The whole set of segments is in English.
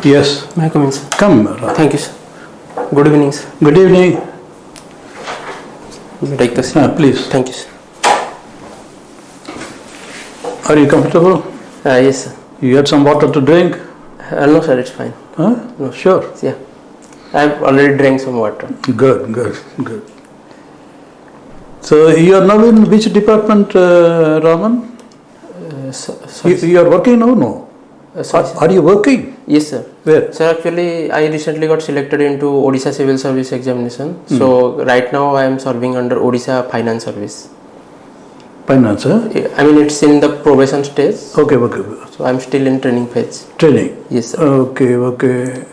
Yes. May I come in, sir? Come. Thank you, sir. Good evening, sir. Good evening. Take the seat. Please. Thank you, sir. Are you comfortable? Yes, sir. You had some water to drink? No, sir, it's fine. Huh? No. Sure. Yeah. I've already drank some water. Good. So you are now in which department, Raman? You are working now? No. Sorry, Are you working? Yes, sir. Where? Sir, actually, I recently got selected into Odisha Civil Service Examination. So, right now I am serving under Odisha Finance Service. Finance, huh? I mean, it's in the probation stage. Okay. So, I am still in training phase. Training? Yes, sir. Okay.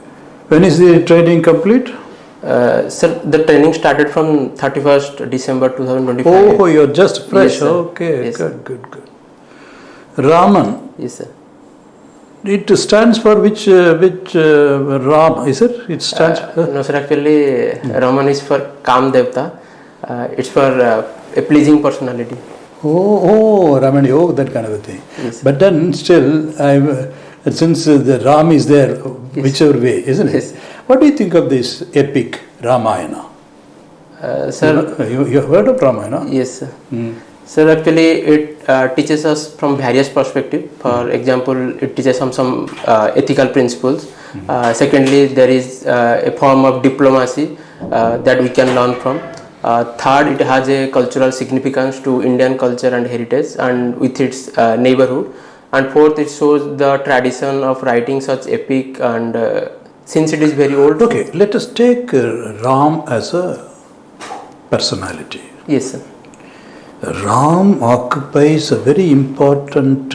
When is the training complete? Sir, the training started from 31st December 2025. Oh, you are just fresh. Yes, sir. Okay, Yes, good. Raman. Yes, sir. It stands for which Ram, is it? It stands for... No, sir, actually, Raman is for calm devta. It's for a pleasing personality. Oh, Raman Yoga, that kind of a thing. Yes. But then still, since the Ram is there, whichever way, isn't it? Yes. What do you think of this epic Ramayana? Sir, You have heard of Ramayana? yes, sir. Sir, actually, it teaches us from various perspectives. For example, it teaches some ethical principles. Secondly, there is a form of diplomacy that we can learn from. Third, it has a cultural significance to Indian culture and heritage and with its neighborhood. And fourth, it shows the tradition of writing such epic and since it is very old. Okay, let us take Ram as a personality. Yes, sir. Ram occupies a very important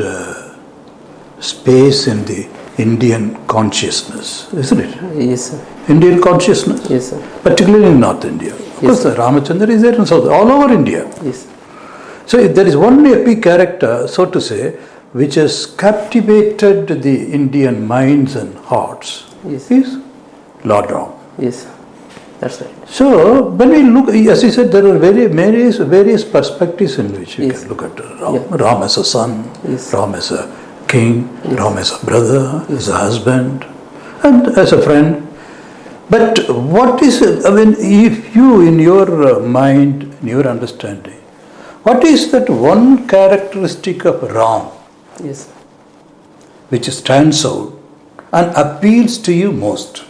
space in the Indian consciousness, isn't it? Yes, sir. Indian consciousness? Yes, sir. Particularly in North India. Of course, sir. Ramachandra is there in South, all over India. Yes. So there is one epic character, so to say, which has captivated the Indian minds and hearts. Yes. Is Lord Ram. Yes, that's right. So when we look, as you said, there are various perspectives in which we Yes. can look at Ram. Yeah. Ram as a son, Yes. Ram as a king, Yes. Ram as a brother, as a husband, and as a friend. But what is, if you in your mind, in your understanding, what is that one characteristic of Ram Yes. which stands out and appeals to you most?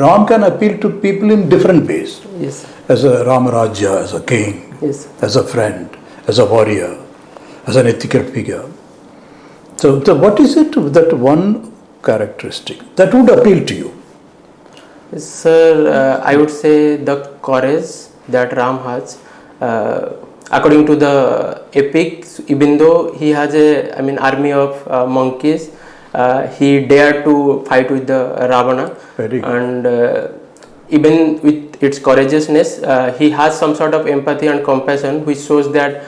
Ram can appeal to people in different ways. Yes. As a Ramaraja, as a king, Yes. as a friend, as a warrior, as an ethical figure. So what is it, that one characteristic that would appeal to you? Yes, sir, I would say the courage that Ram has. According to the epics, even though he has army of monkeys, he dared to fight with the Ravana. Very good. And even with its courageousness, he has some sort of empathy and compassion, which shows that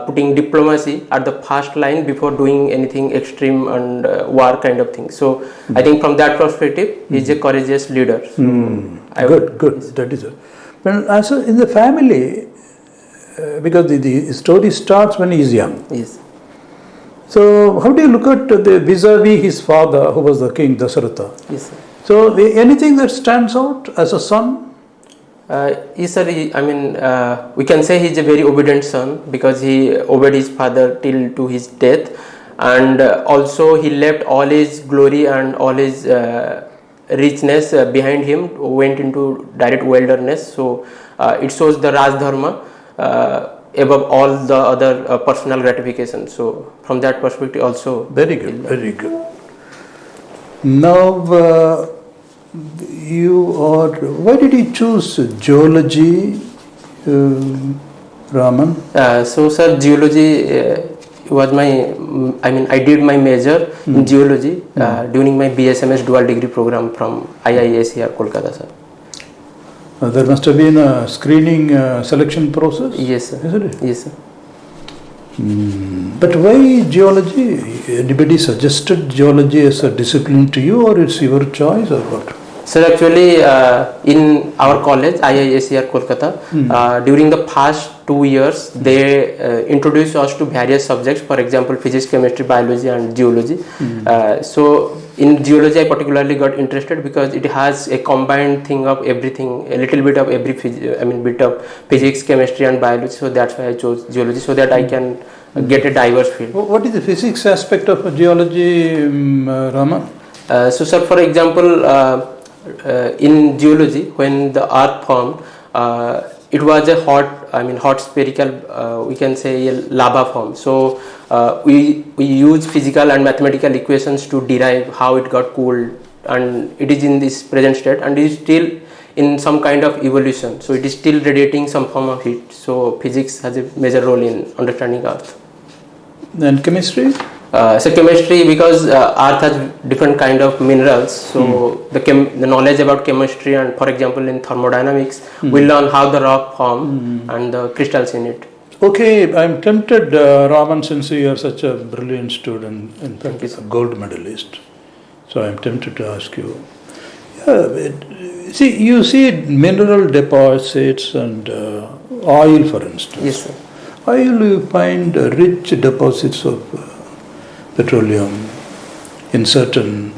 putting diplomacy at the first line before doing anything extreme and war kind of thing. So I think from that perspective, he is a courageous leader. So Good. That is it. But also in the family, because the story starts when he is young. Yes. So how do you look at the vis-a-vis his father, who was the king, Dasaratha? Yes, sir. So anything that stands out as a son? Yes, sir. We can say he is a very obedient son because he obeyed his father till to his death, and also he left all his glory and all his richness behind him, went into direct wilderness. So it shows the Raj Dharma above all the other personal gratification. So from that perspective also. Very good. Now why did you choose geology, Raman? So sir, geology was I did my major in geology during my BSMS dual degree program from IISER Kolkata, sir. There must have been a screening selection process? Yes, sir. Isn't it? Yes, sir. But why geology? Anybody suggested geology as a discipline to you, or it's your choice, or what? Sir, actually, in our college, IISER Kolkata, during the past 2 years, they introduced us to various subjects, for example, physics, chemistry, biology, and geology. So, in geology, I particularly got interested because it has a combined thing of everything, a little bit of every, bit of physics, chemistry, and biology. So, that's why I chose geology, so that I can get a diverse field. What is the physics aspect of geology, Raman? So, sir, for example, in geology, when the earth formed, it was a hot spherical, we can say a lava form. So we use physical and mathematical equations to derive how it got cooled, and it is in this present state, and it is still in some kind of evolution. So it is still radiating some form of heat. So physics has a major role in understanding earth. And chemistry? So chemistry, because earth has different kind of minerals, so the knowledge about chemistry, and for example in thermodynamics, we learn how the rock form and the crystals in it. Okay, I'm tempted, Raman, since you are such a brilliant student, in fact a gold medalist, so I'm tempted to ask you. You see mineral deposits and oil, for instance. Yes, sir. Oil, you find rich deposits of petroleum in certain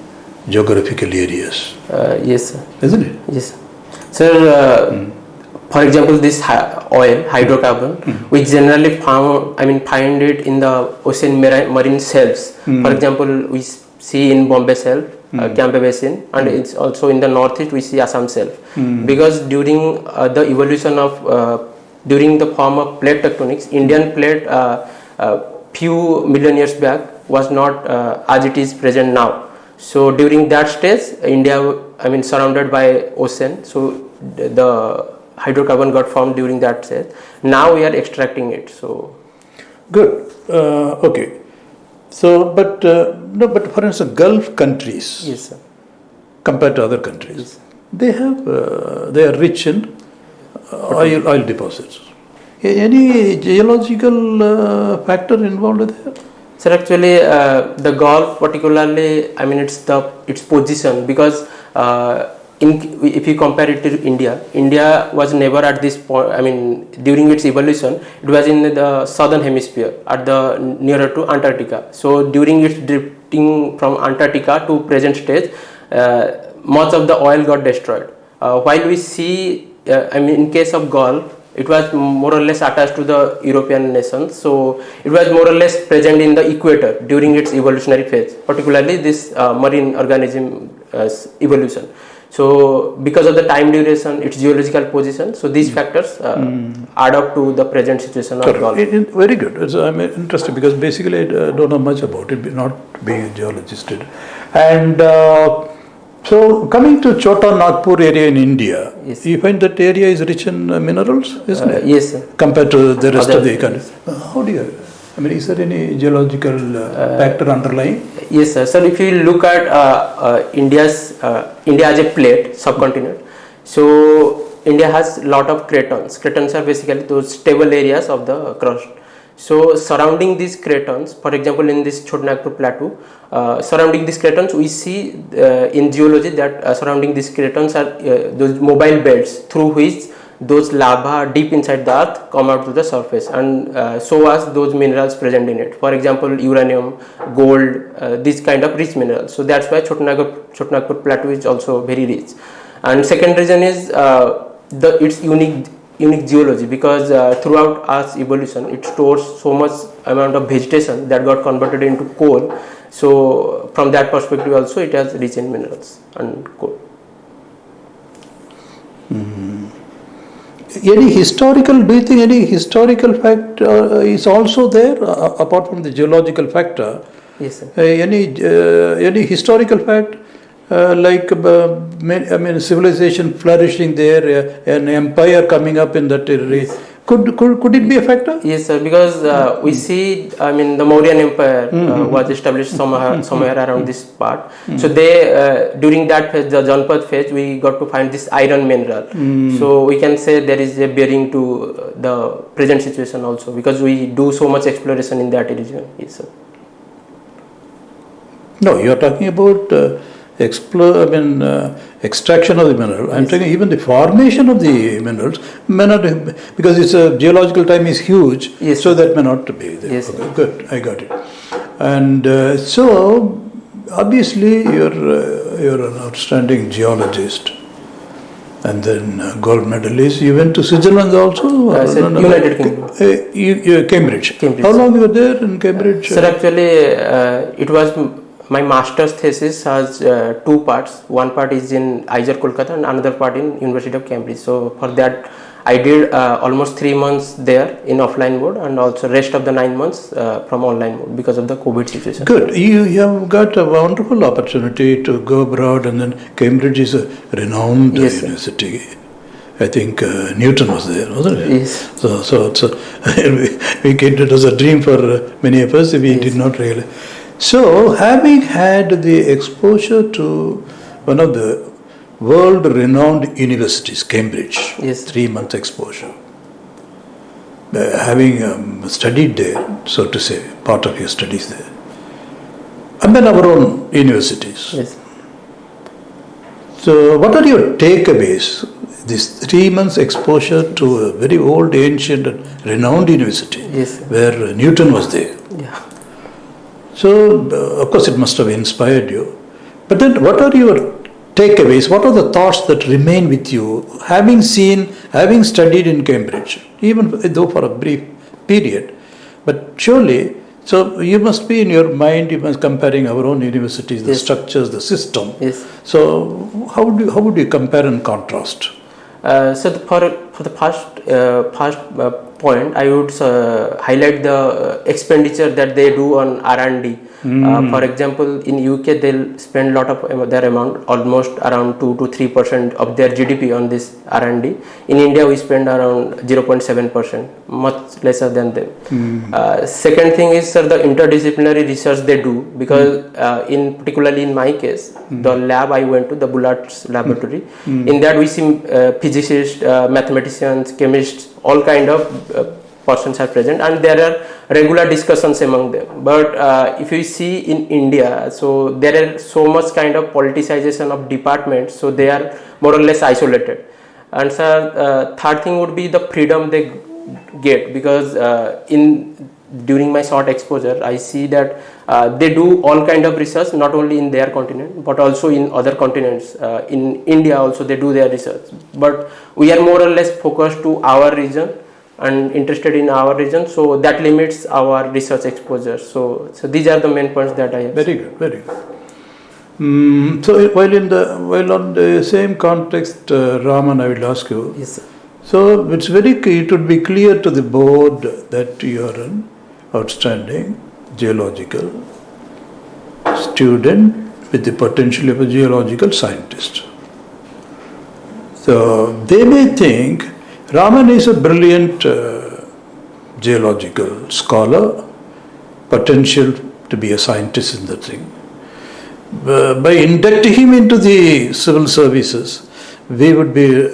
geographical areas. Yes, sir. Isn't it? Yes, sir. For example, this oil, hydrocarbon, we generally find it in the ocean marine shelves. For example, we see in Bombay Shelf, Campe Basin, and it's also in the northeast we see Assam Shelf. Because during the evolution of during the form of plate tectonics, Indian plate few million years back was not as it is present now. So during that stage, India, surrounded by ocean, so the hydrocarbon got formed during that stage. Now we are extracting it. So good. Okay. So, but for instance, Gulf countries, yes, sir, compared to other countries, yes, they are rich in oil deposits. Any geological factor involved there? Sir, actually, the Gulf particularly, its position, because if you compare it to India was never at this point. During its evolution, it was in the southern hemisphere, at the nearer to Antarctica. So during its drifting from Antarctica to present stage, much of the oil got destroyed. While we see, in case of Gulf, it was more or less attached to the European nations, so it was more or less present in the equator during its evolutionary phase, particularly this marine organism evolution. So because of the time duration, its geological position, so these factors add up to the present situation of Gulf. Very good. I'm interested because basically I don't know much about it, not being a geologist. And so coming to Chota Nagpur area in India, yes, you find that area is rich in minerals, isn't it? Yes, sir. Compared to the rest of the country. How do you? Is there any geological factor underlying? Yes, sir. So if you look at India as a plate, subcontinent, so India has a lot of cratons. Cratons are basically those stable areas of the crust. So surrounding these cratons, for example, in this Chota Nagpur plateau, surrounding these cratons, we see in geology that surrounding these cratons are those mobile belts through which those lava deep inside the earth come out to the surface, and so as those minerals present in it. For example, uranium, gold, these kind of rich minerals. So that's why Chota Nagpur plateau is also very rich. And second reason is its unique geology, because throughout Earth's evolution, it stores so much amount of vegetation that got converted into coal. So from that perspective also, it has rich in minerals and coal. Do you think any historical fact is also there apart from the geological factor? Yes, sir. Any historical fact like civilization flourishing there, an empire coming up in that area? Yes. Could it be a factor? Yes, sir, because we see, the Mauryan Empire was established somewhere around this part. So they, during that phase, the Janpat phase, we got to find this iron mineral. So we can say there is a bearing to the present situation also, because we do so much exploration in that region. Yes, sir. No, you are talking about extraction of the mineral. I'm talking even the formation of the minerals may not, because it's a geological time is huge, Yes, so that may not be there. Yes, Okay, good, I got it. And so obviously you're an outstanding geologist. And then gold medalist. You went to Switzerland also? United Kingdom. Cambridge. Cambridge. How long you were there in Cambridge? Sir, actually, it was my master's thesis has two parts. One part is in IJR Kolkata and another part in University of Cambridge. So for that, I did almost 3 months there in offline mode, and also rest of the 9 months from online mode because of the COVID situation. Good. You have got a wonderful opportunity to go abroad, and then Cambridge is a renowned university. I think Newton was there, wasn't it? Yes. So it was a dream for many of us. We did not really. So having had the exposure to one of the world-renowned universities, Cambridge, 3 month exposure. Having studied there, so to say, part of your studies there. And then our own universities. Yes. So what are your takeaways? This 3 months exposure to a very old, ancient and renowned university, where Newton was there. Yeah. So, of course it must have inspired you. But then what are your takeaways? What are the thoughts that remain with you, having studied in Cambridge, even though for a brief period? But surely, so you must be in your mind, you must comparing our own universities, the structures, the system. Yes. So how would you compare and contrast? So for the first point, I would highlight the expenditure that they do on R&D. For example, in UK they'll spend a lot of their amount, almost around 2 to 3% of their GDP on this R&D. In India we spend around 0.7%, much lesser than them. Second thing is, sir, the interdisciplinary research they do, because particularly in my case, the lab I went to, the Bullard's laboratory, in that we see physicists, mathematicians, chemists, all kind of persons are present, and there are regular discussions among them. But if you see in India, so there are so much kind of politicization of departments, so they are more or less isolated. And so third thing would be the freedom they get, because during my short exposure I see that they do all kind of research, not only in their continent but also in other continents. In India also they do their research, but we are more or less focused to our region and interested in our region, so that limits our research exposure. So these are the main points that I have. Very good, very good. So while on the same context, Raman, I will ask you. Yes, sir. So it would be clear to the board that you are an outstanding geological student with the potential of a geological scientist. So they may think Raman is a brilliant geological scholar, potential to be a scientist in the thing. By inducting him into the civil services, we would be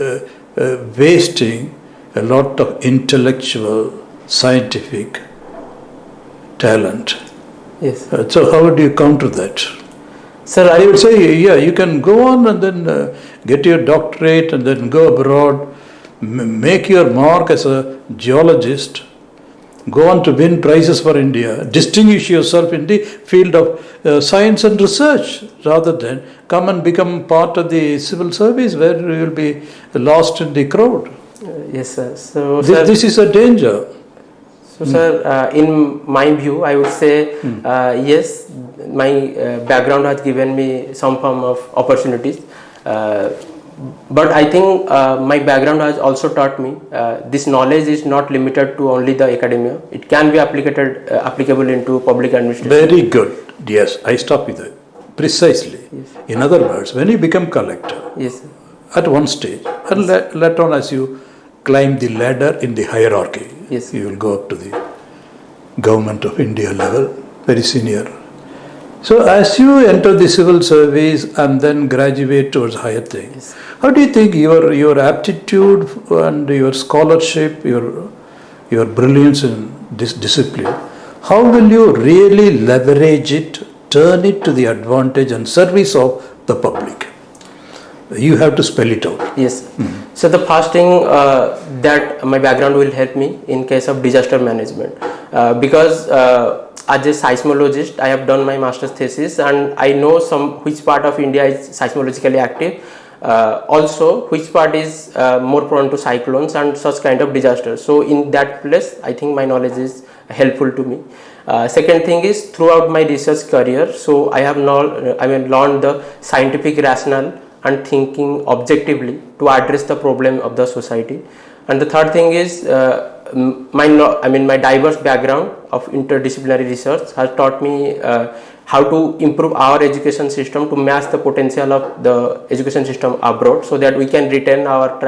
wasting a lot of intellectual, scientific talent. Yes. So how would you counter that? Sir, I would say, yeah, you can go on and then get your doctorate and then go abroad, make your mark as a geologist, go on to win prizes for India, distinguish yourself in the field of science and research, rather than come and become part of the civil service where you will be lost in the crowd. Yes, sir. So this is a danger. So, sir, in my view, I would say yes, my background has given me some form of opportunities. But I think my background has also taught me this knowledge is not limited to only the academia. It can be applicable into public administration. Very good. Yes, I stop with that. Precisely. Yes. In other words, when you become collector, yes, sir. at one stage, and later on as you climb the ladder in the hierarchy, yes, you will go up to the government of India level, very senior. So as you enter the civil service and then graduate towards higher things, yes, how do you think your aptitude and your scholarship, your brilliance in this discipline, how will you really leverage it, turn it to the advantage and service of the public? You have to spell it out. Yes. So the first thing that my background will help me in case of disaster management, because as a seismologist, I have done my master's thesis and I know which part of India is seismologically active, also which part is more prone to cyclones and such kind of disasters. So in that place, I think my knowledge is helpful to me. Second thing is, throughout my research career, so I have learned the scientific rationale and thinking objectively to address the problem of the society. And the third thing is, my diverse background of interdisciplinary research has taught me how to improve our education system to match the potential of the education system abroad, so that we can retain our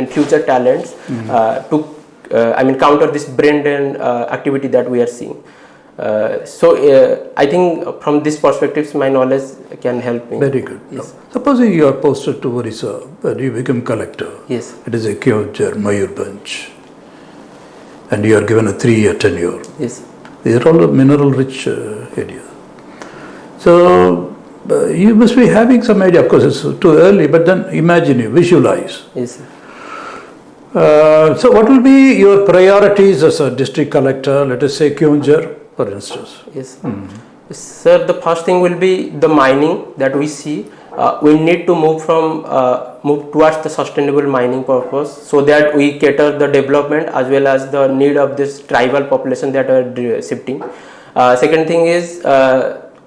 future talents to counter this brain drain activity that we are seeing. I think from this perspectives, my knowledge can help me. Very good. Yes. Supposing you are posted to Odisha, and you become collector. Yes. It is a Kyojhar, Mayurbhanj, and you are given a 3-year tenure. Yes. These are all mineral-rich areas. So you must be having some idea. Of course, it's too early, but then imagine, visualize. Yes. So what will be your priorities as a district collector, let us say Kyojhar, for instance? Yes. Sir, the first thing will be the mining that we see. We need to move towards the sustainable mining purpose, so that we cater the development as well as the need of this tribal population that are shifting. Second thing is,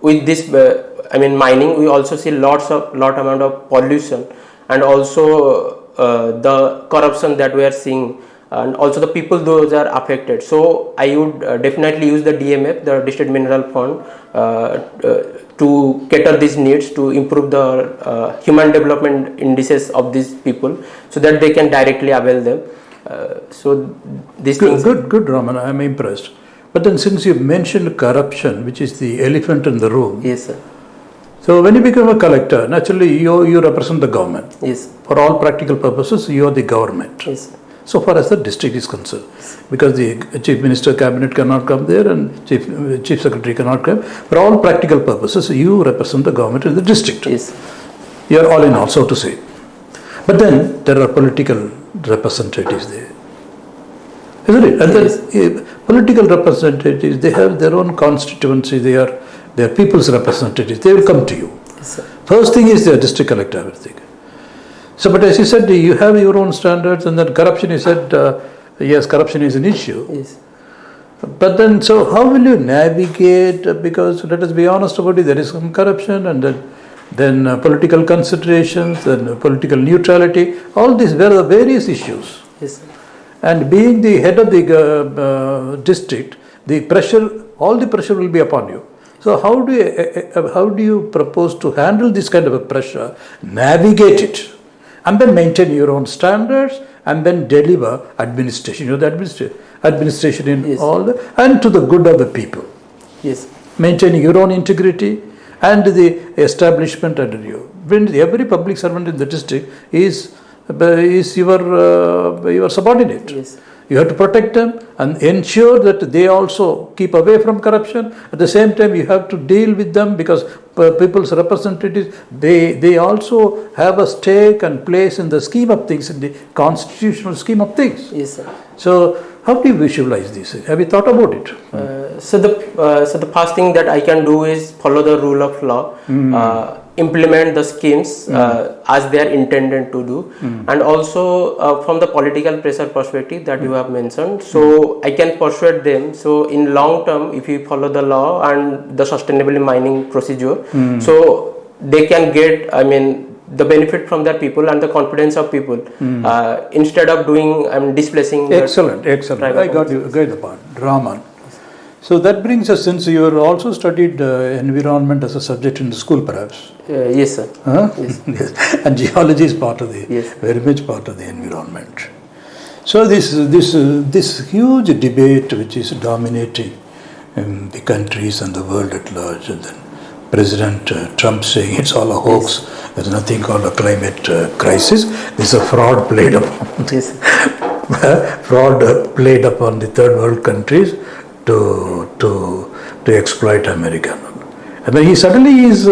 with this mining, we also see lot amount of pollution, and also the corruption that we are seeing, and also the people those are affected. So I would definitely use the DMF, the District Mineral Fund, to cater these needs, to improve the human development indices of these people, so that they can directly avail them. So these things. Good, Raman. I am impressed. But then, since you mentioned corruption, which is the elephant in the room. Yes, sir. So when you become a collector, naturally you represent the government. Yes. For all practical purposes, you are the government. Yes. So far as the district is concerned, because the Chief Minister Cabinet cannot come there and Chief Secretary cannot come. For all practical purposes, you represent the government in the district. Yes. You are all in all, so to say. But then there are political representatives there, isn't it? And then political representatives, they have their own constituency. They are people's representatives. They will come to you. Yes, sir. First thing is the district collector, everything. So, but as you said, you have your own standards, and then corruption, you said, yes, corruption is an issue. Yes. But then, so how will you navigate? Because let us be honest about it, there is some corruption, and then political considerations, then political neutrality. All these were the various issues. Yes, sir. And being the head of the district, all the pressure will be upon you. So how do you propose to handle this kind of a pressure, navigate it, and then maintain your own standards, and then deliver administration? You know, the administration in yes. and to the good of the people. Yes. Maintaining your own integrity and the establishment under you. When every public servant in the district is your subordinate. Yes. You have to protect them and ensure that they also keep away from corruption. At the same time, you have to deal with them, because people's representatives, they also have a stake and place in the scheme of things, in the constitutional scheme of things. Yes, sir. So, how do you visualize this? Have you thought about it? So the first thing that I can do is follow the rule of law, implement the schemes as they are intended to do, and also from the political pressure perspective that you have mentioned, so I can persuade them. So in long term, if you follow the law and the sustainable mining procedure, so they can get the benefit from their people and the confidence of people, instead of doing displacing. Excellent. I got the point. Raman. So that brings us, since you have also studied environment as a subject in the school, perhaps. Yes, sir. Huh? Yes. Yes. And geology is part of very much part of the environment. So this huge debate which is dominating the countries and the world at large, and then President Trump saying it's all a hoax, there's nothing called a climate crisis, this is a fraud played upon. Yes. Fraud played upon the third world countries to exploit America. And then he suddenly is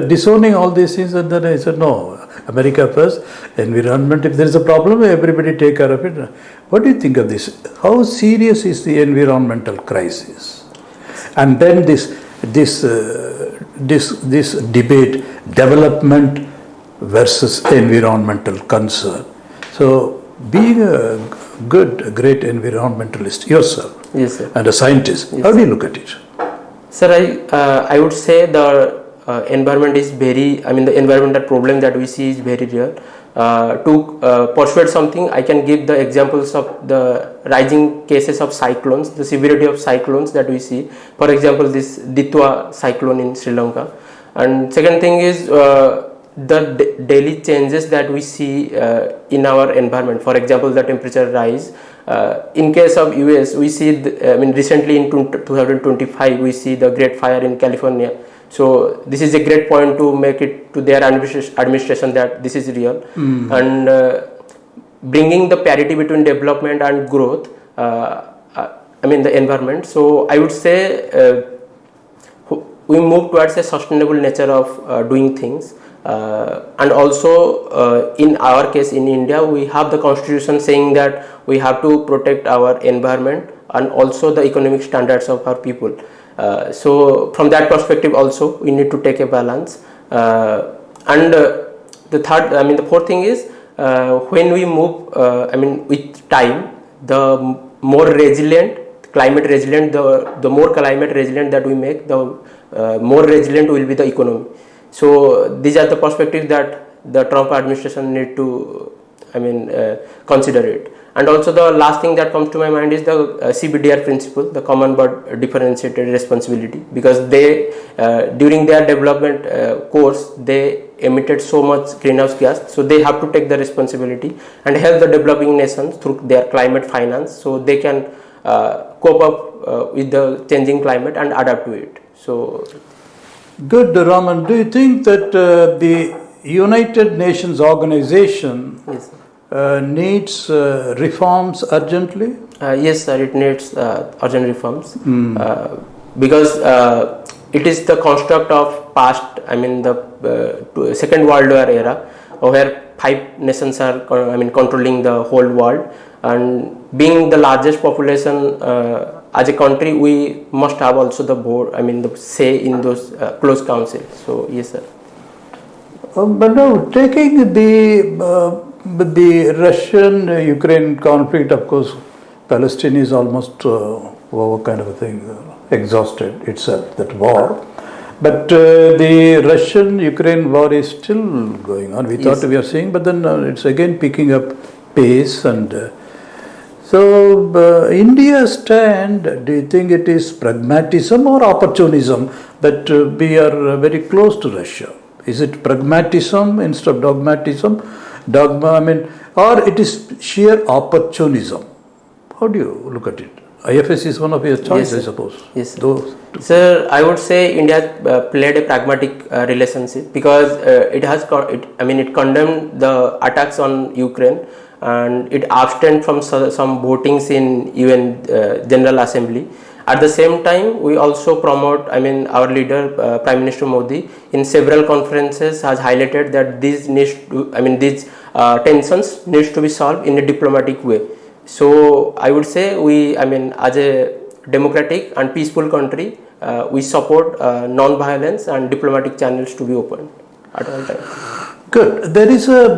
disowning all these things, and then I said, no, America first, environment, if there is a problem, everybody take care of it. What do you think of this? How serious is the environmental crisis? And then this debate, development versus environmental concern. So, being a great environmentalist yourself, yes, sir, and a scientist, yes, how do you look at it? Sir, I would say the environment is very, I mean the environmental problem that we see is very real. To persuade something, I can give the examples of the rising cases of cyclones, the severity of cyclones that we see. For example, this Ditwa cyclone in Sri Lanka. And second thing is the daily changes that we see in our environment. For example, the temperature rise. In case of US, we see, recently in 2025, we see the Great Fire in California. So this is a great point to make it to their administration that this is real. And bringing the parity between development and growth, the environment. So I would say we move towards a sustainable nature of doing things. And also in our case in India, we have the constitution saying that we have to protect our environment and also the economic standards of our people. So from that perspective also we need to take a balance. And the fourth thing is when we move with time, the more resilient, climate resilient, the more climate resilient that we make, the more resilient will be the economy. So these are the perspectives that the Trump administration need to consider it. And also the last thing that comes to my mind is the CBDR principle, the common but differentiated responsibility, because they during their development course they emitted so much greenhouse gas, so they have to take the responsibility and help the developing nations through their climate finance, so they can cope up with the changing climate and adapt to it. So good, Raman. Do you think that the United Nations organization yes, needs reforms urgently? Yes, sir, it needs urgent reforms because it is the construct of past, the Second World War era, where 5 nations are controlling the whole world, and being the largest population as a country, we must have also the board, the say in those close councils. So yes, sir. But now, taking the Russian-Ukraine conflict, of course, Palestine is almost over kind of a thing, exhausted itself, that war. But the Russian-Ukraine war is still going on. We thought we are seeing, but then it's again picking up pace. And so India's stand, do you think it is pragmatism or opportunism that we are very close to Russia? Is it pragmatism instead of dogmatism? Or it is sheer opportunism? How do you look at it? IFS is one of your choices, yes, I suppose. Yes, sir. Sir, I would say India played a pragmatic relationship because it condemned the attacks on Ukraine and it abstained from some votings in UN General Assembly. At the same time, we also promote, our leader, Prime Minister Modi, in several conferences has highlighted that these tensions needs to be solved in a diplomatic way. So I would say we, as a democratic and peaceful country, we support non-violence and diplomatic channels to be opened at all times. Good. There is a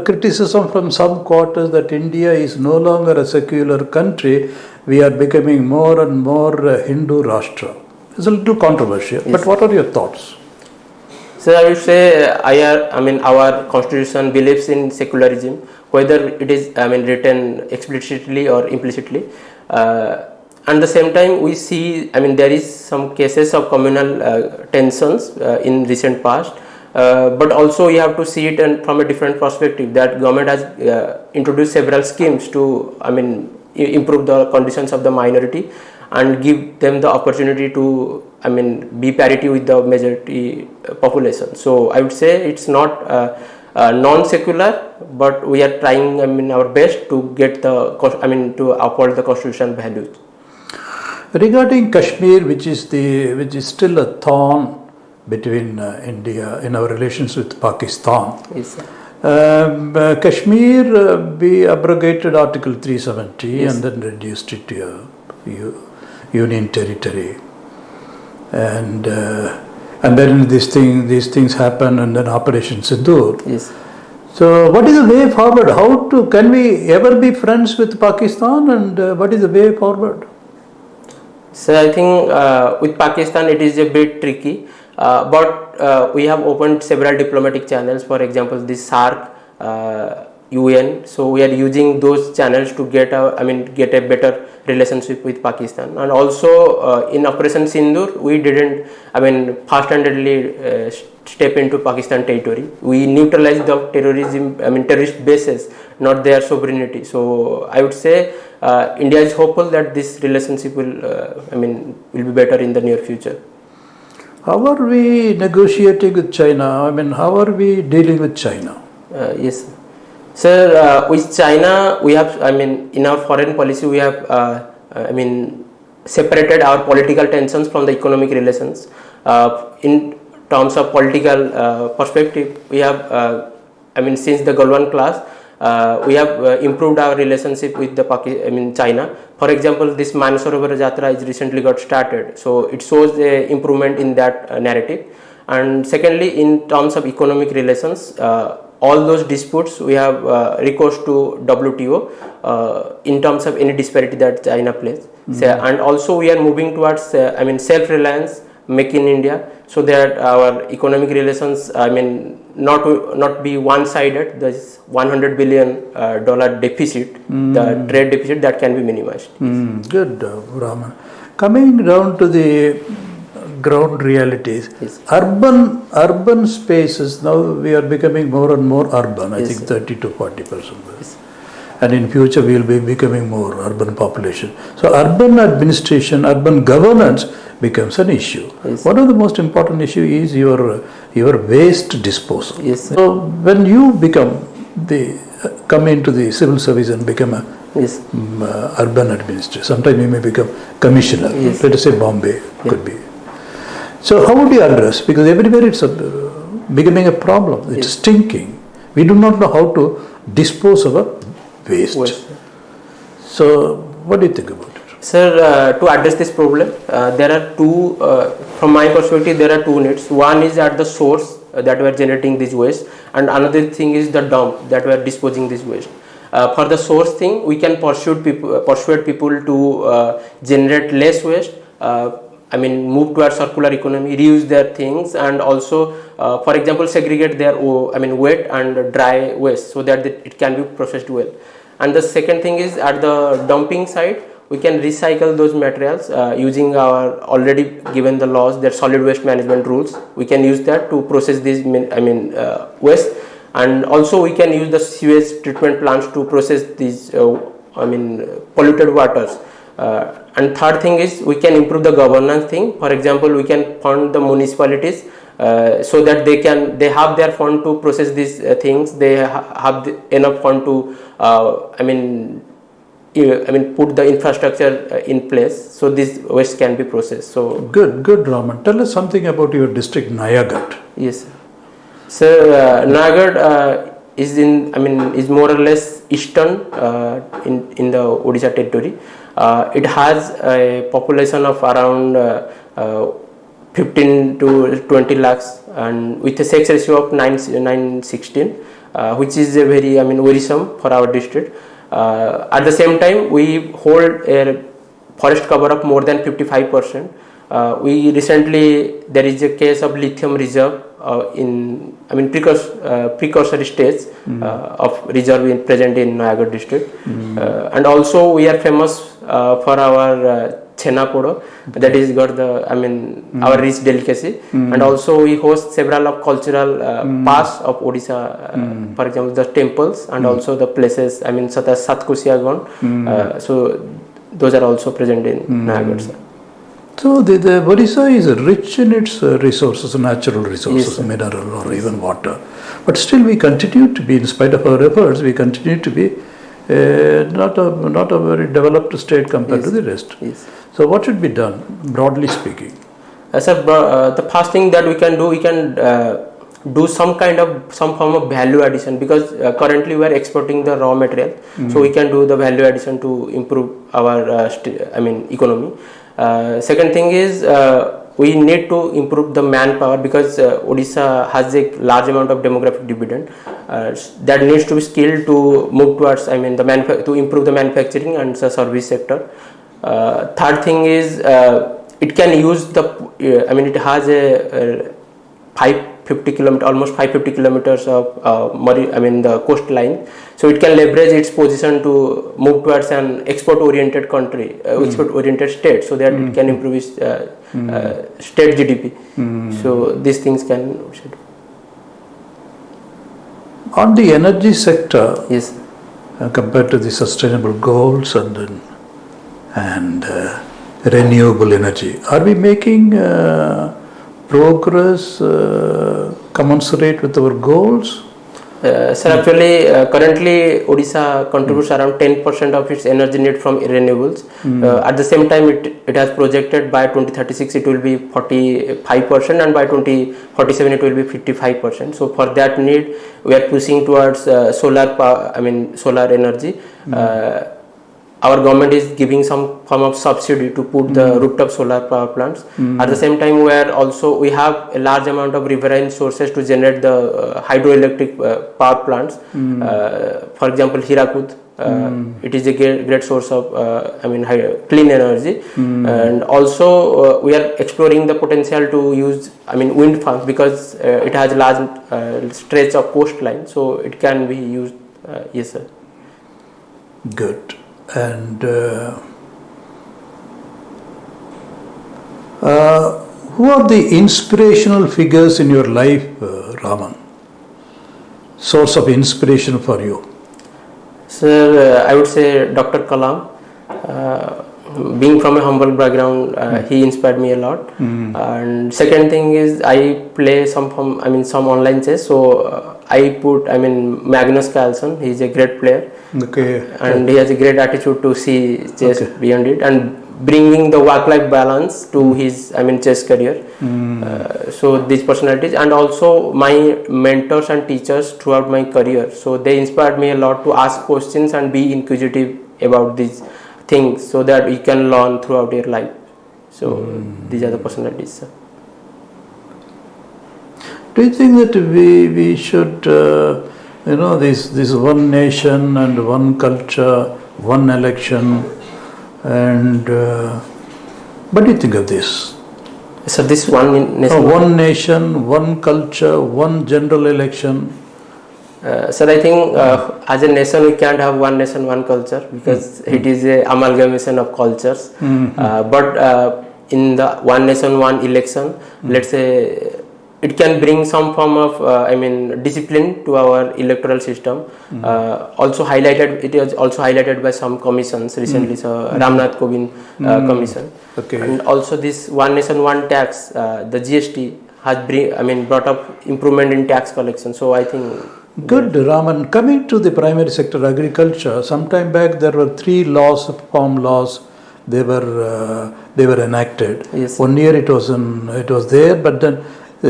criticism from some quarters that India is no longer a secular country. We are becoming more and more Hindu Rashtra. It's a little controversial, yes, but what are your thoughts? So I would say our constitution believes in secularism, whether it is written explicitly or implicitly. At the same time, we see there is some cases of communal tensions in recent past. But also you have to see it from a different perspective, that government has introduced several schemes to improve the conditions of the minority and give them the opportunity to be parity with the majority population. So I would say it's not non-secular, but we are trying our best to get to uphold the constitutional values. Regarding Kashmir, which is still a thorn between India in our relations with Pakistan. Yes, sir. Kashmir, we abrogated Article 370 Yes. and then reduced it to a union territory. And then these things happen, and then Operation Sindoor. Yes. So what is the way forward? Can we ever be friends with Pakistan, and what is the way forward? So I think with Pakistan it is a bit tricky, but we have opened several diplomatic channels. For example, this SARC, UN. So we are using those channels to get a better relationship with Pakistan. And also in Operation Sindoor, we didn't first-handedly step into Pakistan territory. We neutralized the terrorist bases, not their sovereignty. So I would say India is hopeful that this relationship will be better in the near future. How are we negotiating with China? How are we dealing with China? Yes, sir. With China, we have, in our foreign policy, we have, separated our political tensions from the economic relations. In terms of political perspective, we have, since the Galwan class, we have improved our relationship with the China. For example, this Manasarovar Jatra is recently got started, so it shows the improvement in that narrative. And secondly, in terms of economic relations, all those disputes we have recourse to WTO in terms of any disparity that China plays. So, and also we are moving towards self-reliance, make in India, so that our economic relations not be one-sided. This $100 billion deficit, the trade deficit, that can be minimized. Good, Raman. Coming down to the ground realities, Yes. urban spaces, now we are becoming more and more urban. I Yes, think sir. 30 to 40%. And in future we will be becoming more urban population. So urban administration, urban governance becomes an issue. Yes. One of the most important issue is your waste disposal. Yes, sir. So when you come into the civil service and become a Yes. Urban administrator, sometimes you may become commissioner. Yes. Let us say Bombay could be. So how would you address? Because everywhere it's becoming a problem. It's Yes. stinking. We do not know how to dispose of our waste. So what do you think about it? Sir, to address this problem, there are two, from my perspective, there are two needs. One is at the source that we are generating this waste, and another thing is the dump that we are disposing this waste. For the source thing, we can persuade people to generate less waste, move towards circular economy, reuse their things, and also, for example, segregate their wet and dry waste so that it can be processed well. And the second thing is at the dumping side, we can recycle those materials using our already given the laws, their solid waste management rules. We can use that to process these waste, and also we can use the sewage treatment plants to process these polluted waters. And third thing is we can improve the governance thing. For example, we can fund the municipalities so that they have their fund to process these things. They have enough fund to put the infrastructure in place so this waste can be processed. So good, Raman. Tell us something about your district, Nayagarh. Yes, sir. So Nayagarh is more or less eastern in the Odisha territory. It has a population of around 15 to 20 lakhs, and with a sex ratio of 9:16, which is a very worrisome for our district. At the same time, we hold a forest cover of more than 55%. We recently, there is a case of lithium reserve in precursor stage of reserve present in Nayagarh district. And also we are famous for our Chena Podo, that is got the our rich delicacy, and also we host several of cultural parts of Odisha, for example the temples and also the places such as Satkosia. So those are also present in Nayagarh, sir. So the Odisha is rich in its resources, natural resources, Yes, mineral or even water. But still we continue to be, in spite of our efforts, we continue to be not a very developed state compared to the rest. Yes. So what should be done, broadly speaking? Sir, the first thing that we can do some form of value addition, because currently we are exporting the raw material, so we can do the value addition to improve our economy. Second thing is we need to improve the manpower, because Odisha has a large amount of demographic dividend that needs to be skilled to move towards to improve the manufacturing and the service sector. Third thing is it can use it has a 550 almost 550 kilometers of the coastline, so it can leverage its position to move towards an export oriented country, export oriented state, so that it can improve its state GDP. So these things can. On the energy sector, yes, compared to the sustainable goals and renewable energy, are we making progress commensurate with our goals? Sir, actually, currently Odisha contributes around 10% of its energy need from renewables. At the same time, it has projected by 2036 it will be 45%, and by 2047 it will be 55%. So for that need, we are pushing towards solar power, solar energy. Our government is giving some form of subsidy to put the rooftop solar power plants. At the same time, we have a large amount of riverine sources to generate the hydroelectric power plants. For example, Hirakud, it is a great source of clean energy. And also we are exploring the potential to use wind farms, because it has a large stretch of coastline, so it can be used. Yes, sir. Good. And who are the inspirational figures in your life, Raman? Source of inspiration for you? Sir, I would say Dr. Kalam. Being from a humble background, he inspired me a lot. And second thing is, I play some online chess. So I put Magnus Carlsen. He is a great player. Okay. And he has a great attitude to see chess beyond it, and bringing the work-life balance to his chess career. So these personalities, and also my mentors and teachers throughout my career. So they inspired me a lot to ask questions and be inquisitive about these things, so that you can learn throughout your life. So these are the personalities, sir. Do you think that we should, this one nation and one culture, one election, and what do you think of this? So this one nation. One nation, one culture, one general election. Sir, I think as a nation we can't have one nation, one culture, because it is a amalgamation of cultures. But in the one nation, one election, let's say, it can bring some form of discipline to our electoral system. It is also highlighted by some commissions recently. So Ramnath Kovind commission. Okay. And also this one nation, one tax, the GST has brought up improvement in tax collection. So I think. Good, Raman. Coming to the primary sector, agriculture, sometime back there were 3 laws, farm laws. They were enacted. Yes. 1 year it was there, but then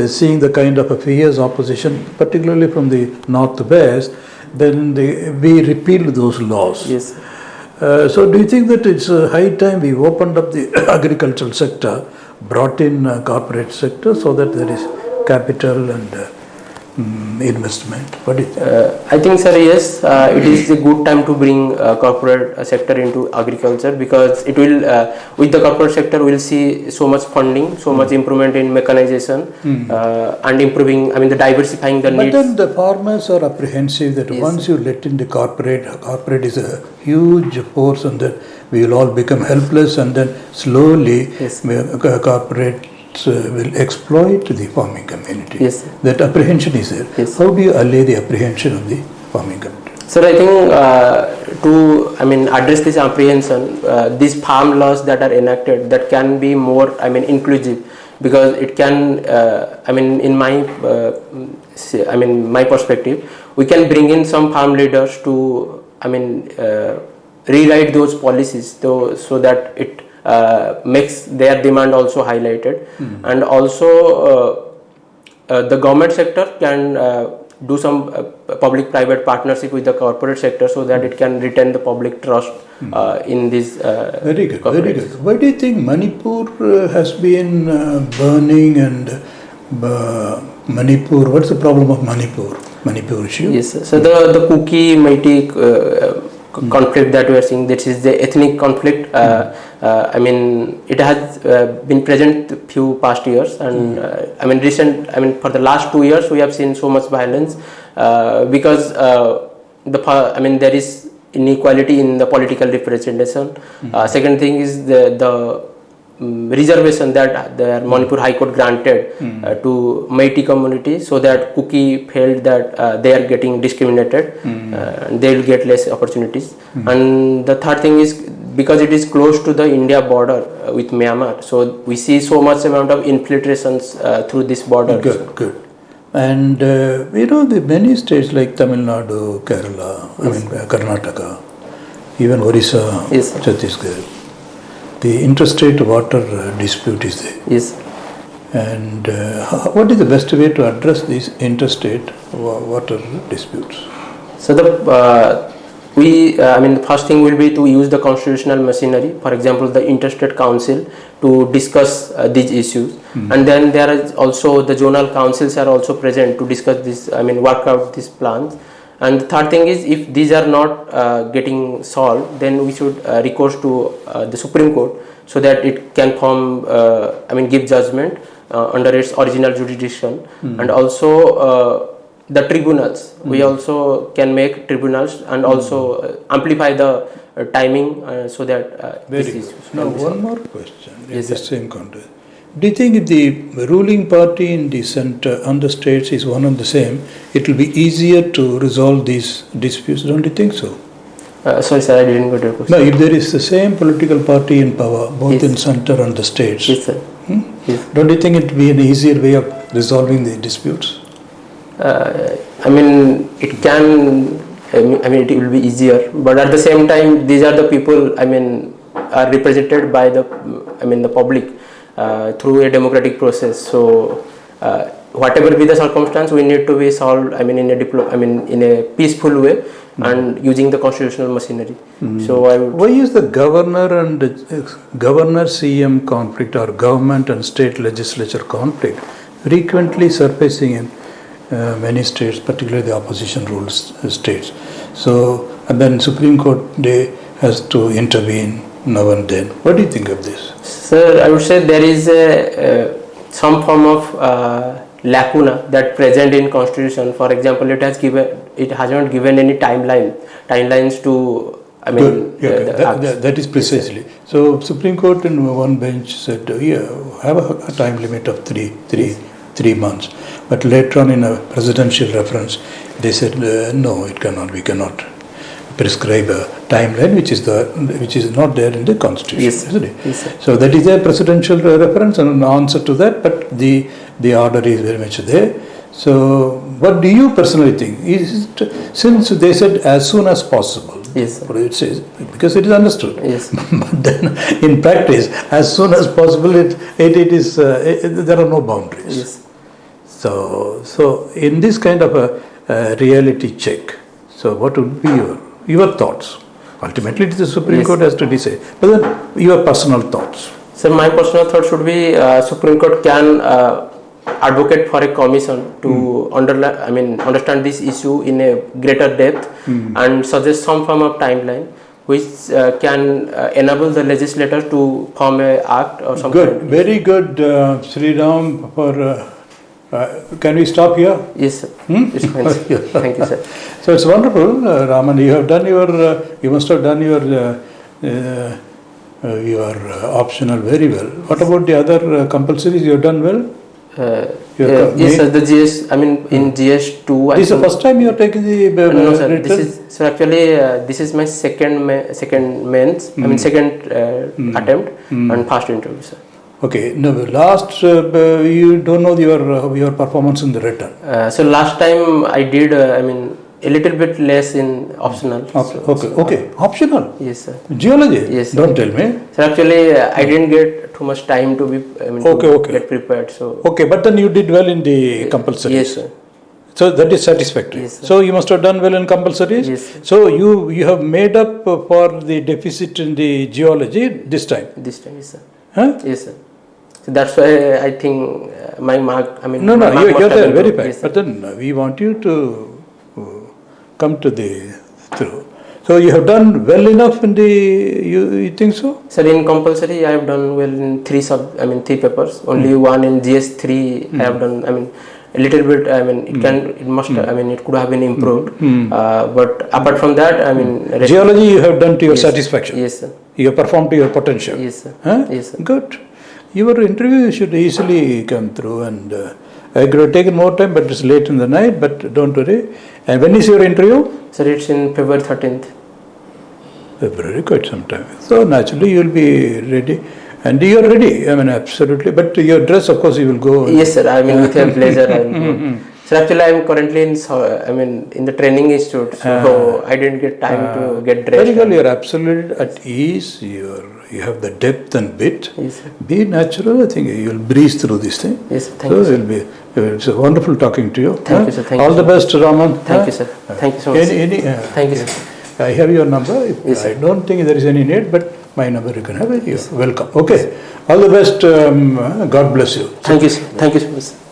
seeing the kind of a fierce opposition, particularly from the northwest, then we repealed those laws. Yes. So do you think that it's high time we opened up the agricultural sector, brought in corporate sector, so that there is capital and investment? What do you think? I think, sir, yes, it is a good time to bring corporate sector into agriculture, because it will, with the corporate sector, we will see so much funding, so much improvement in mechanization, and improving, the diversifying the needs. But then the farmers are apprehensive that once you let in the corporate is a huge force, and then we will all become helpless, and then slowly corporate will exploit the farming community. Yes. That apprehension is there. Yes. How do you allay the apprehension of the farming community? Sir, I think to address this apprehension, these farm laws that are enacted, that can be more inclusive, because it can in my my perspective, we can bring in some farm leaders to rewrite those policies so that it makes their demand also highlighted. And also the government sector can do some public-private partnership with the corporate sector so that it can retain the public trust in this. Very good, very good. Why do you think Manipur has been burning and Manipur? What's the problem of Manipur issue? Yes, sir. So the Kuki Meitei conflict that we are seeing, this is the ethnic conflict. It has been present few past years, and for the last 2 years we have seen so much violence because there is inequality in the political representation. Second thing is the reservation that the Manipur High Court granted to Meitei community, so that Kuki felt that they are getting discriminated, they will get less opportunities. And the third thing is because it is close to the India border with Myanmar, so we see so much amount of infiltrations through this border. Good, good. And the many states like Tamil Nadu, Kerala, Karnataka, even Odisha, yes, Chhattisgarh, the interstate water dispute is there. Yes. And what is the best way to address these interstate water disputes? So the first thing will be to use the constitutional machinery, for example the interstate council, to discuss these issues. And then there is also the zonal councils are also present to discuss this, work out these plans. And the third thing is, if these are not getting solved, then we should recourse to the Supreme Court so that it can give judgment under its original jurisdiction. And also the tribunals, we also can make tribunals and also amplify the timing so that Very this good. is. Now one more question in Yes, the sir. same context. Do you think if the ruling party in the center and the states is one and the same, it will be easier to resolve these disputes? Don't you think so? Sorry sir, I didn't get your question. No, if there is the same political party in power, both in center and the states, Yes sir. Yes. don't you think it will be an easier way of resolving the disputes? It can, it will be easier, but at the same time, these are the people, are represented by the, the public through a democratic process. So, whatever be the circumstance, we need to be solved, in a peaceful way and using the constitutional machinery. So, why is the governor and governor CM conflict or government and state legislature conflict frequently surfacing in many states, particularly the opposition ruled states? So, and then Supreme Court has to intervene now and then. What do you think of this? Sir, I would say there is some form of lacuna that present in constitution. For example, it has not given any timelines to that is precisely. So Supreme Court in one bench said, have a time limit of three months. But later on in a presidential reference, they said, no, it cannot. We cannot prescribe a timeline which is not there in the constitution. Yes, isn't it? Yes, sir. So that is a presidential reference and an answer to that, but the order is very much there. So what do you personally think? Since they said as soon as possible, yes, what it says, because it is understood. Yes. But then in practice, as soon as possible, there are no boundaries. Yes. So in this kind of a reality check, so what would be your thoughts? Ultimately, it is the Supreme Court has to decide. But then your personal thoughts. So my personal thought should be Supreme Court can advocate for a commission to understand this issue in a greater depth and suggest some form of timeline which can enable the legislator to form a act or something. Good, very good, Sri Ram. Can we stop here? Yes, sir. It's fine, sir. Thank you, sir. So it's wonderful, Raman. You have done you must have done your optional very well. What about the other compulsories? You have done well. Yes, sir. The GS. In GS2. This is the first time you are taking the. No, sir. This is my second mains. Second attempt and first interview, sir. Okay. No, last you don't know your performance in the written. So last time I did A little bit less in optional. Okay. Optional? Yes, sir. Geology? Yes, sir. Don't tell me. So actually, I didn't get too much time to be, to get prepared. So. Okay, but then you did well in the compulsories. Yes, sir. So that is satisfactory. Yes, sir. So you must have done well in compulsories. Yes, sir. So you have made up for the deficit in the geology this time. This time, yes, sir. Huh? Yes, sir. So that's why I think my mark. No, you're there, very fine. Yes, but then we want you to come to the through. So you have done well enough in the. You think so? Sir, in compulsory, I have done well in three papers. Only one in GS3 I have done. A little bit. It could have been improved. But apart from that, geology you have done to your satisfaction. Yes, sir. You have performed to your potential. Yes, sir. Huh? Yes, sir. Good. Your interview should easily come through, and I could have taken more time, but it's late in the night. But don't worry. And when is your interview? Sir, it's in February 13th. February, quite some time. So naturally you will be ready. And you are ready, absolutely. But your dress, of course, you will go. Yes, sir. With a blazer, I will go. So actually, I am currently in the training institute, so I didn't get time to get dressed. Very well, you are absolutely at ease. You have the depth and wit. Yes, sir. Be natural. I think you will breeze through this thing. Yes, sir. Thank you, sir. It's wonderful talking to you. Thank you, sir. Thank all you, the best, Raman. Thank you, sir. Thank you so much. Thank you, sir. I have your number. Yes, I don't think there is any need, but my number you can have it. You're welcome. Okay. All the best. God bless you. Thank you, sir. Thank you so much.